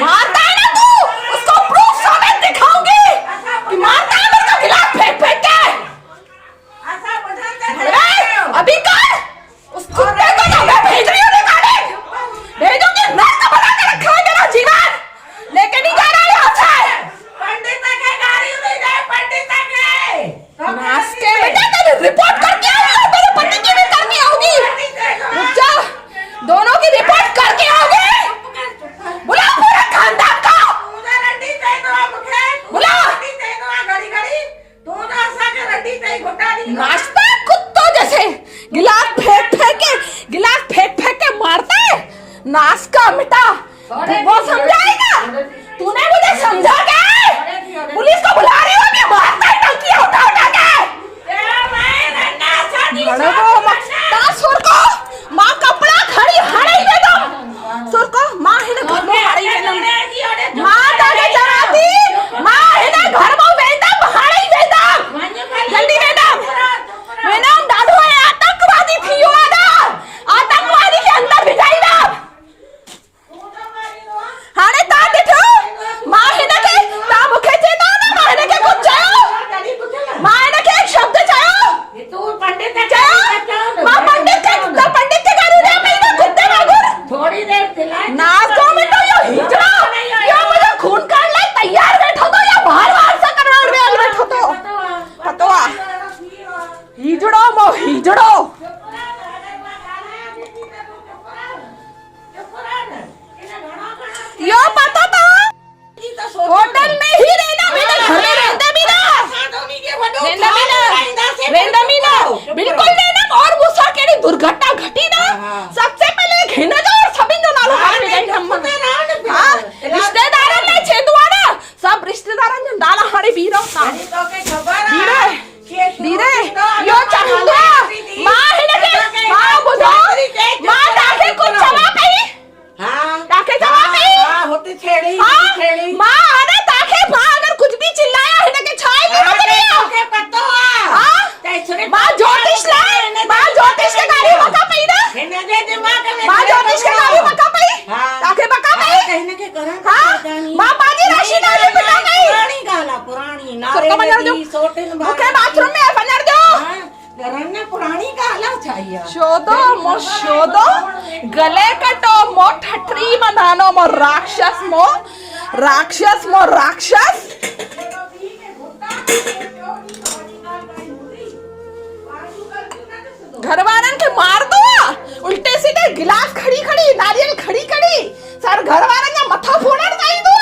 मारता है ना तू, उसको प्रूफ समेत दिखाऊंगी कि मारता है मेरे को गिलास फेंक फेंक के। अभी कर, उस कुत्ते को तो मैं भेज रही हूँ निकाले, भेजूंगी। नष्ट बना के रखा है मेरा जीवन, लेके नहीं जा रहा यहाँ से। पंडित के गाड़ी उड़ी जाए, पंडित के नाश के बेटा तेरी रिपोर्ट करके आओगी और मेरे पति की भी करके आओगी। रुक जा, दोनों की रिपोर्ट करके आओगे। बुला पूरे खानदान को, बुला। नाश्ता कुत्तों जैसे गिलास फेंक फेंक के मारता है। नाश का मिटा वो समझाएगा, तूने मुझे समझा के पुलिस को बुला रही हो कि मारता है टंकियां उठा उठा के। सुर को माँ कपड़ा खड़ी हड़ी दे दो, सुर को माँ है ना घर में हड़ी दे दो, माँ दादी जराती, माँ है ना घर में बेदम हड़ी बेदम, जल्दी बेदम। मैंने दादू है आतंकवादी थी, यो आतंकवादी के अंदर भी जाई ना। हाने ता देखो माँ है ना के ता मुखे चेता ना, माँ है ना के कुछ चाहो, माँ है ना के एक शब्द चाहो, तू पंडित चाहो, माँ पंडित के गाड़ी दे मेरा कुत्ते मागुर थोड़ी देर दिलाए नाच दो मिनट। यो हिजड़ा यो मुझे खून काट ले तैयार बैठो तो, या बाहर से करवा में बैठो तो पतवा हिजड़ो मो हिजड़ो। यो पता था होटल में ही रहना, मेरे घर में रहते भी ना, रहना भी ना बिल्कुल रहना। और मुसा के दुर्घटना घटी ना, सबसे पहले घिने दो और सभी जो नालो हाथ में गई हम। हां रिश्तेदारों ने छेदुआ ना, सब रिश्तेदारों ने डाला हरे बीरो सा धीरे यो चाहूंगा। मां है ना के मां बुझो, मां ताके कुछ जवाब नहीं। हां ताके जवाब नहीं होती छेड़ी मां आने ताके मां अगर कुछ भी चिल्लाया है ना के छाई नहीं ओके पत्तो। हां मां ज्योतिष ले, मां ज्योतिष के गाड़ी बका पई ना, मां ज्योतिष के गाड़ी बका पई ताके बका पई कहने के करा। हां मां बाजी राशि ना पिटा गई पुरानी ना मुखे बाथरूम में बंदर दो घरने पुरानी गाला चाहिए। शोदो मो शोदो गले कटो मो ठठरी बनानो मो राक्षस मो राक्षस। घरवारन के मार दो, उल्टे सीधे गिलास खड़ी खड़ी नारियल खड़ी खड़ी सर घरवारन ने मथा फोड़न चाहिए दो।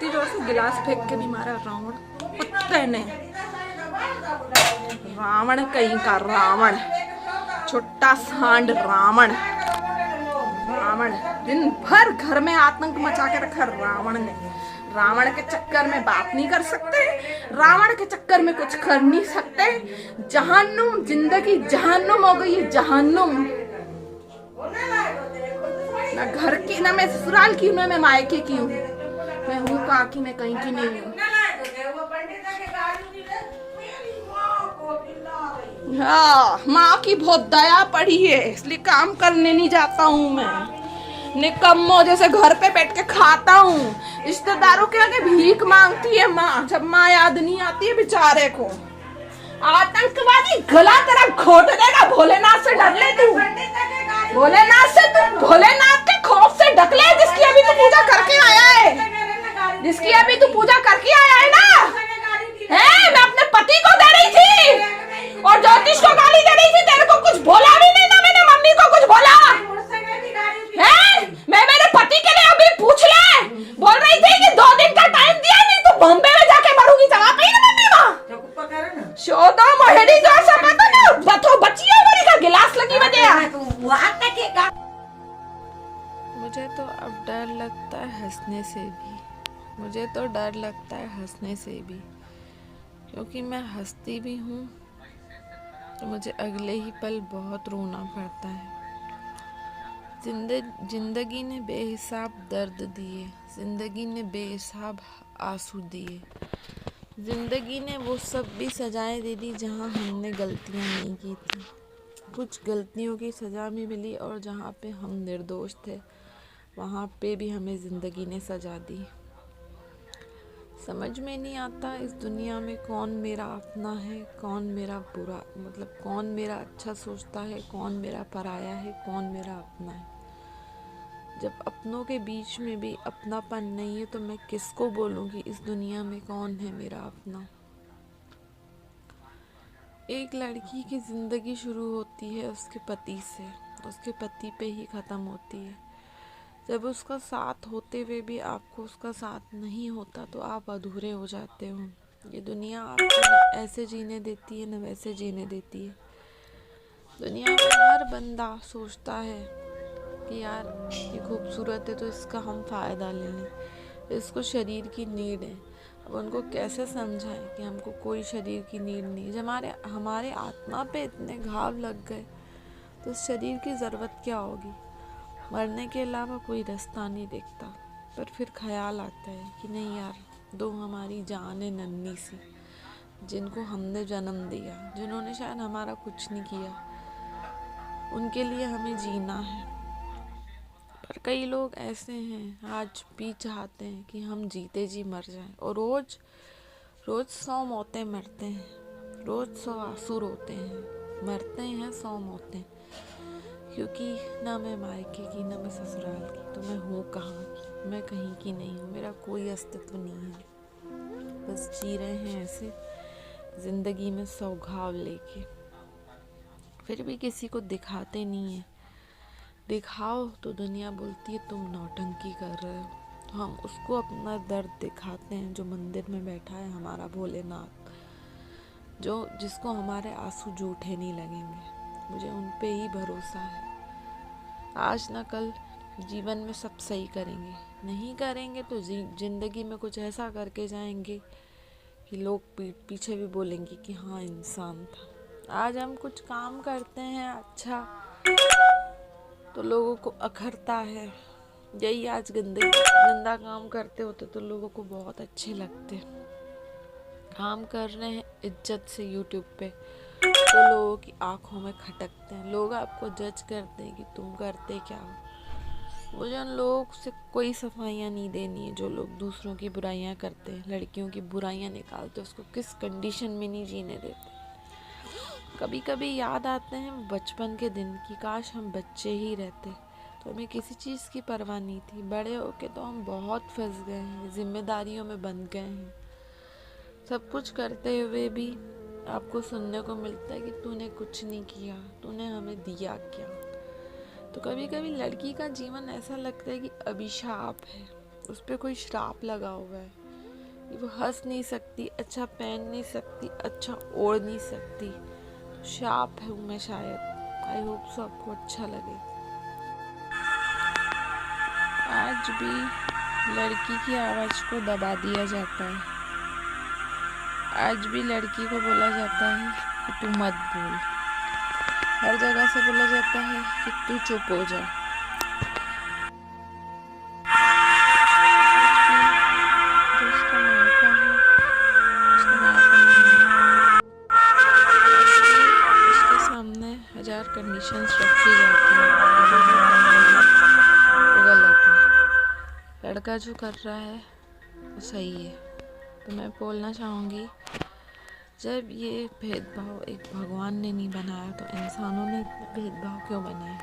जोर से गिलास फेंक के भी मारा रावण कुत्ते ने। रावण कहीं का रावण, छोटा सांड रावण दिन भर घर में आतंक मचा के रखा रावण ने। रावण के चक्कर में बात नहीं कर सकते, रावण के चक्कर में कुछ कर नहीं सकते। जहन्नुम जिंदगी जहन्नुम हो गई है, जहन्नुम। ना घर की ना मैं ससुराल की हूँ ना मैं मायके की हूँ, मैं हूँ कहाँ की, मैं कहीं की नहीं हूँ। हाँ माँ की बहुत दया पड़ी है, इसलिए काम करने नहीं जाता हूँ मैं। निकम्मो जैसे घर पे बैठ के खाता हूँ, रिश्तेदारों के आगे भीख मांगती है माँ, जब माँ याद नहीं आती है बेचारे को। आतंकवादी गला तेरा घोट देगा, भोलेनाथ से डर ले तू, भोलेनाथ से तू, भोलेनाथ के खौफ से ढक ले, जिसकी अभी तू पूजा करके आया है, जिसकी अभी तू पूजा करके आया है ना। है मैं अपने पति को दे रही थी और ज्योतिष को गाली दे रही थी, तेरे को कुछ बोला भी नहीं ना, मैंने मम्मी को कुछ बोला है। मैं मेरे पति के लिए अभी पूछ ले, बोल रही थी कि 2 दिन का टाइम दिया, नहीं तो बॉम्बे में जाके मरूंगी। जवाब नहीं ना मम्मी माँ शोदो मोहड़ी जो सब पता ना बतो बच्चियों वाली का गिलास लगी वजह। मुझे तो अब डर लगता है हंसने से भी, मुझे तो डर लगता है हंसने से भी, क्योंकि मैं हंसती भी हूँ तो मुझे अगले ही पल बहुत रोना पड़ता है। जिंदगी ने बेहिसाब दर्द दिए, जिंदगी ने बेहिसाब आंसू दिए। ज़िंदगी ने वो सब भी सजाएं दे दी जहाँ हमने गलतियाँ नहीं की थी। कुछ गलतियों की सज़ा भी मिली और जहाँ पे हम निर्दोष थे वहाँ पे भी हमें ज़िंदगी ने सजा दी। समझ में नहीं आता इस दुनिया में कौन मेरा अपना है, कौन मेरा बुरा, मतलब कौन मेरा अच्छा सोचता है, कौन मेरा पराया है, कौन मेरा अपना है। जब अपनों के बीच में भी अपनापन नहीं है तो मैं किसको बोलूँ कि इस दुनिया में कौन है मेरा अपना। एक लड़की की ज़िंदगी शुरू होती है उसके पति से, उसके पति पे ही ख़त्म होती है। जब उसका साथ होते हुए भी आपको उसका साथ नहीं होता तो आप अधूरे हो जाते हो। ये दुनिया आपको न ऐसे जीने देती है न वैसे जीने देती है। दुनिया में हर बंदा सोचता है कि यार ये खूबसूरत है तो इसका हम फ़ायदा ले लें, इसको शरीर की नीड है। अब उनको कैसे समझाएं कि हमको कोई शरीर की नीड नहीं। जब हमारे आत्मा पे इतने घाव लग गए तो उस शरीर की ज़रूरत क्या होगी। मरने के अलावा कोई रास्ता नहीं दिखता। पर फिर ख्याल आता है कि नहीं यार, दो हमारी जान है नन्ही सी, जिनको हमने जन्म दिया, जिन्होंने शायद हमारा कुछ नहीं किया, उनके लिए हमें जीना है। पर कई लोग ऐसे हैं आज भी चाहते हैं कि हम जीते जी मर जाएं और रोज़ रोज़ 100 मौतें मरते हैं, रोज़ 100 आंसू रोते हैं, मरते हैं 100 मौतें। क्योंकि ना मैं मायके की ना मैं ससुराल की, तो मैं हूँ कहाँ की, मैं कहीं की नहीं हूँ, मेरा कोई अस्तित्व नहीं है। बस जी रहे हैं ऐसे ज़िंदगी में 100 घाव लेके, फिर भी किसी को दिखाते नहीं है। दिखाओ तो दुनिया बोलती है तुम नौटंकी कर रहे हो। तो हम उसको अपना दर्द दिखाते हैं जो मंदिर में बैठा है हमारा भोलेनाथ, जिसको हमारे आंसू जूठे नहीं लगेंगे। मुझे उन पे ही भरोसा है। आज ना कल जीवन में सब सही करेंगे, नहीं करेंगे तो जिंदगी में कुछ ऐसा करके जाएंगे कि लोग पीछे भी बोलेंगे कि हाँ इंसान था। आज हम कुछ काम करते हैं अच्छा तो लोगों को अखरता है। यही आज गंदा काम करते होते तो लोगों को बहुत अच्छे लगते। काम कर रहे हैं इज्जत से यूट्यूब पे तो लोगों की आंखों में खटकते हैं। लोग आपको जज करते हैं कि तुम करते क्या हो। मुझे उन लोगों से कोई सफाइयाँ नहीं देनी है जो लोग दूसरों की बुराइयाँ करते हैं, लड़कियों की बुराइयाँ निकालते, उसको किस कंडीशन में नहीं जीने देते। कभी कभी याद आते हैं बचपन के दिन कि काश हम बच्चे ही रहते तो हमें किसी चीज़ की परवाह नहीं थी। बड़े होके तो हम बहुत फंस गए हैं, जिम्मेदारियों में बंध गए हैं। सब कुछ करते हुए भी आपको सुनने को मिलता है कि तूने कुछ नहीं किया, तूने हमें दिया क्या। तो कभी कभी लड़की का जीवन ऐसा लगता है कि अभिशाप है, उस पर कोई श्राप लगा हुआ है कि वो हंस नहीं सकती, अच्छा पहन नहीं सकती, अच्छा ओढ़ नहीं सकती। शाप है मैं शायद। आई होप सो आपको अच्छा लगे। आज भी लड़की की आवाज़ को दबा दिया जाता है। आज भी लड़की को बोला जाता है कि तू मत बोल। हर जगह से बोला जाता है कि तू चुप हो जा। जो उसका मायका है उसका मायका नहीं है। उसके सामने 1000 कंडीशंस रखी जाती हैं, जो वो करेगा वो गलत है। लड़का जो कर रहा है वो सही है। तो मैं बोलना चाहूँगी, जब ये भेदभाव एक भगवान ने नहीं बनाया तो इंसानों ने भेदभाव क्यों बनाया।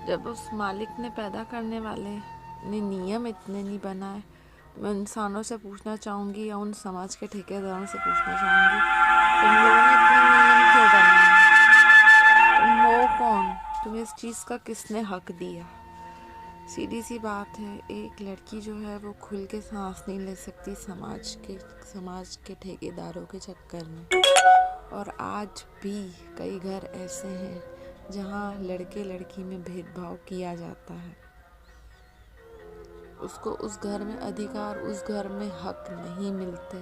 जब उस मालिक ने पैदा करने वाले ने नियम इतने नहीं बनाए, मैं इंसानों से पूछना चाहूँगी या उन समाज के ठेकेदारों से पूछना चाहूँगी, तुम लोगों ने इतने नियम क्यों बनाए। तुम हो कौन, तुम्हें इस चीज़ का किसने हक दिया। सीधी सी बात है, एक लड़की जो है वो खुल के सांस नहीं ले सकती समाज के ठेकेदारों के चक्कर में। और आज भी कई घर ऐसे हैं जहाँ लड़के लड़की में भेदभाव किया जाता है। उसको उस घर में अधिकार, उस घर में हक नहीं मिलते।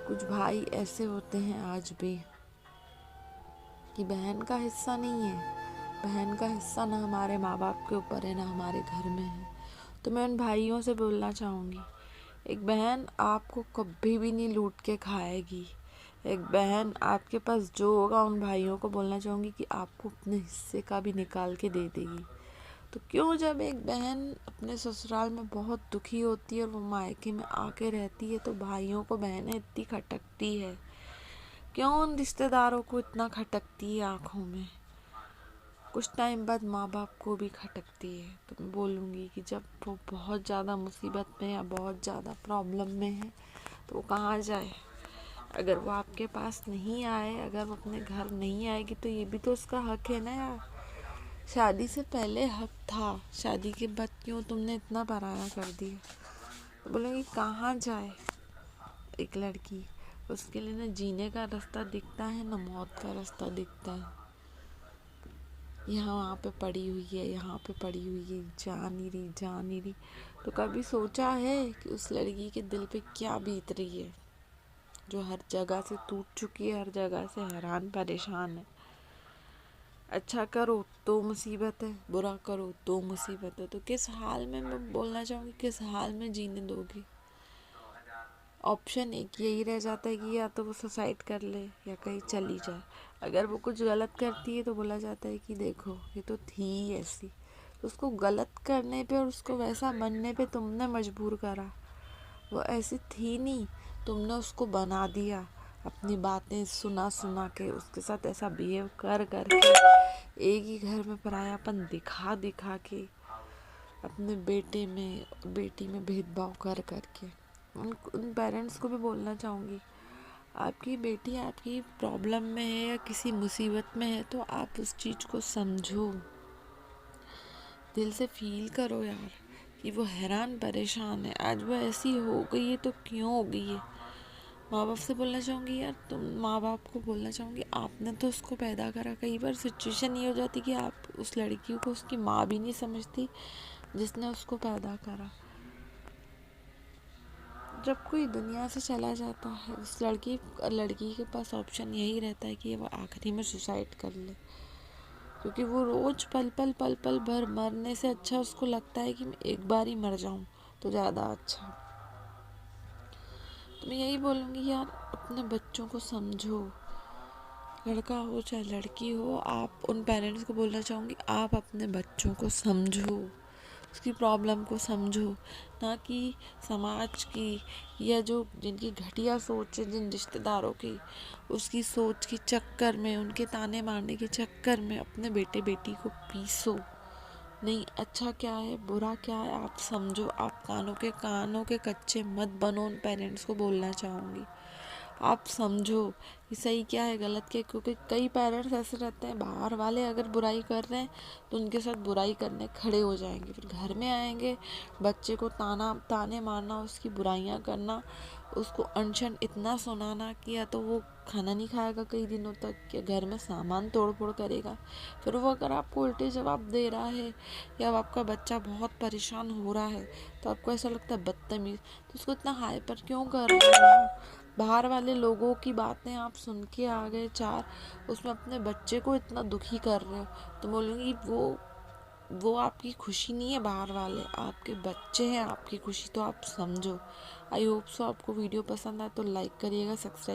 कुछ भाई ऐसे होते हैं आज भी कि बहन का हिस्सा नहीं है, बहन का हिस्सा ना हमारे माँ बाप के ऊपर है ना हमारे घर में है। तो मैं उन भाइयों से बोलना चाहूँगी एक बहन आपको कभी भी नहीं लूट के खाएगी। एक बहन आपके पास जो होगा उन भाइयों को बोलना चाहूँगी कि आपको अपने हिस्से का भी निकाल के दे देगी। तो क्यों जब एक बहन अपने ससुराल में बहुत दुखी होती है और वो मायके में आके रहती है तो भाइयों को बहनें इतनी खटकती है? क्यों उन रिश्तेदारों को इतना खटकती है आँखों में? कुछ टाइम बाद माँ बाप को भी खटकती है। तो मैं बोलूँगी कि जब वो बहुत ज़्यादा मुसीबत में या बहुत ज़्यादा प्रॉब्लम में है तो वो कहाँ जाए? अगर वो आपके पास नहीं आए, अगर वो अपने घर नहीं आएगी तो ये भी तो उसका हक है ना यार। शादी से पहले हक था, शादी के बाद क्यों तुमने इतना पराया कर दिया? तो बोलेंगे कहाँ जाए एक लड़की? उसके लिए ना जीने का रास्ता दिखता है ना मौत का रास्ता दिखता है। यहाँ पे पड़ी हुई है, यहाँ पे पड़ी हुई है, जा नहीं रही। तो कभी सोचा है कि उस लड़की के दिल पे क्या बीत रही है, जो हर जगह से टूट चुकी है, हर जगह से हैरान परेशान है। अच्छा करो तो मुसीबत है, बुरा करो तो मुसीबत है। तो किस हाल में, मैं बोलना चाहूँगी, किस हाल में जीने दोगे? ऑप्शन एक यही रह जाता है कि या तो वो सुसाइड कर ले या कहीं चली जाए। अगर वो कुछ गलत करती है तो बोला जाता है कि देखो ये तो थी ही ऐसी। तो उसको गलत करने पे और उसको वैसा बनने पे तुमने मजबूर करा। वो ऐसी थी नहीं, तुमने उसको बना दिया अपनी बातें सुना सुना के, उसके साथ ऐसा बिहेव कर कर के, एक ही घर में परायापन दिखा दिखा के, अपने बेटे में बेटी में भेदभाव कर कर के। उन पेरेंट्स को भी बोलना चाहूँगी, आपकी बेटी आपकी प्रॉब्लम में है या किसी मुसीबत में है तो आप उस चीज़ को समझो, दिल से फील करो यार कि वो हैरान परेशान है। आज वो ऐसी हो गई है तो क्यों हो गई है? माँ बाप से बोलना चाहूँगी यार, तुम माँ बाप को बोलना चाहूँगी आपने तो उसको पैदा करा। कई बार सिचुएशन ये हो जाती कि आप उस लड़की को उसकी माँ भी नहीं समझती जिसने उसको पैदा करा। जब कोई दुनिया से चला जाता है उस लड़की के पास ऑप्शन यही रहता है कि वो आखिरी में सुसाइड कर ले, क्योंकि वो रोज पल पल भर मरने से अच्छा उसको लगता है कि मैं एक बार ही मर जाऊं तो ज़्यादा अच्छा। तो मैं यही बोलूँगी यार, अपने बच्चों को समझो, लड़का हो चाहे लड़की हो। आप उन पेरेंट्स को बोलना चाहूँगी, आप अपने बच्चों को समझो, उसकी प्रॉब्लम को समझो, ना कि समाज की या जो जिनकी घटिया सोच है, जिन रिश्तेदारों की, उसकी सोच के चक्कर में, उनके ताने मारने के चक्कर में अपने बेटे बेटी को पीसो। नहीं, अच्छा क्या है बुरा क्या है आप समझो। आप कानों के कच्चे मत बनो, उन पेरेंट्स को बोलना चाहूँगी। आप समझो कि सही क्या है गलत क्या है, क्योंकि कई पेरेंट्स ऐसे रहते हैं, बाहर वाले अगर बुराई कर रहे हैं तो उनके साथ बुराई करने खड़े हो जाएंगे, फिर घर में आएंगे बच्चे को ताने मारना, उसकी बुराइयां करना, उसको अनशन इतना सुनाना कि या तो वो खाना नहीं खाएगा कई दिनों तक, या घर में सामान तोड़ फोड़ करेगा। फिर वो अगर आपको उल्टे जवाब दे रहा है या आपका बच्चा बहुत परेशान हो रहा है तो आपको ऐसा लगता है बदतमीज, तो उसको इतना हाइपर क्यों कर रहे हो? बाहर वाले लोगों की बातें आप सुन के आ गए चार, उसमें अपने बच्चे को इतना दुखी कर रहे हो। तो बोलूँगी वो आपकी खुशी नहीं है, बाहर वाले आपके बच्चे हैं आपकी खुशी, तो आप समझो। आई होप सो आपको वीडियो पसंद आए तो लाइक करिएगा, सब्सक्राइब